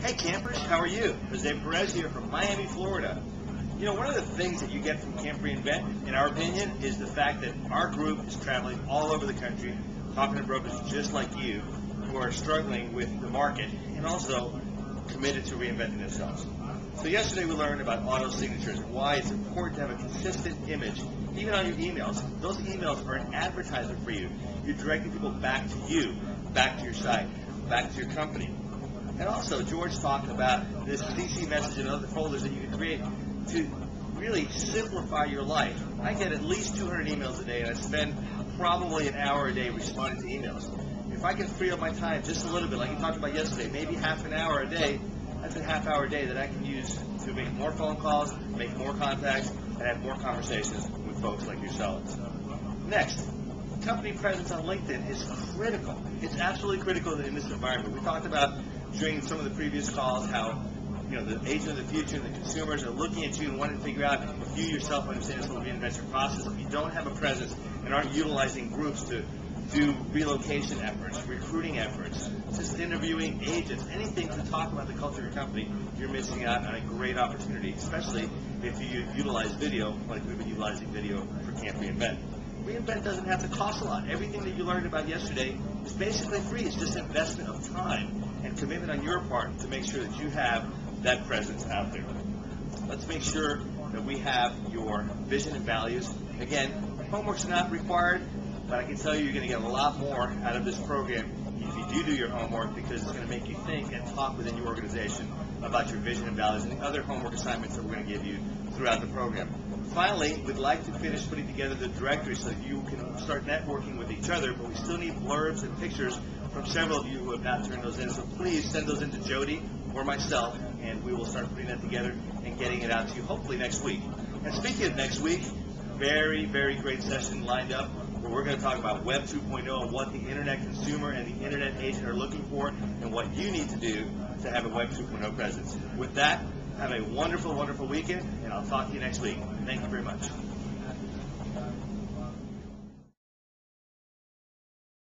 Hey campers, how are you? Jose Perez here from Miami, Florida. You know, one of the things that you get from Camp REinvent, in our opinion, is the fact that our group is traveling all over the country, talking to brokers just like you who are struggling with the market and also committed to reinventing themselves. So yesterday we learned about auto signatures and why it's important to have a consistent image, even on your emails. Those emails are an advertisement for you. You're directing people back to you, back to your site, back to your company. And also, George talked about this CC message and other folders that you can create to really simplify your life. I get at least 200 emails a day, and I spend probably an hour a day responding to emails. If I can free up my time just a little bit, like you talked about yesterday, maybe half an hour a day, that's a half-hour a day that I can use to make more phone calls, make more contacts, and have more conversations with folks like yourselves. Next, company presence on LinkedIn is critical. It's absolutely critical in this environment. We talked about during some of the previous calls how the agent of the future and the consumers are looking at you and wanting to figure out if you yourself understand this whole reinvention process. If you don't have a presence and aren't utilizing groups to do relocation efforts, recruiting efforts, just interviewing agents, anything to talk about the culture of your company, you're missing out on a great opportunity, especially if you utilize video like we've been utilizing video for Camp REinvent. REinvent doesn't have to cost a lot. Everything that you learned about yesterday is basically free. It's just an investment of time and commitment on your part to make sure that you have that presence out there. Let's make sure that we have your vision and values. Again, homework's not required, but I can tell you you're going to get a lot more out of this program if you do your homework, because it's going to make you think and talk within your organization about your vision and values and the other homework assignments that we're going to give you throughout the program. Finally, we'd like to finish putting together the directory so that you can start networking with each other, but we still need blurbs and pictures from several of you who have not turned those in. So please send those in to Jody or myself, and we will start putting that together and getting it out to you hopefully next week. And speaking of next week, very, very great session lined up where we're going to talk about Web 2.0 and what the Internet consumer and the Internet agent are looking for and what you need to do to have a Web 2.0 presence. With that, have a wonderful, wonderful weekend, and I'll talk to you next week. Thank you very much.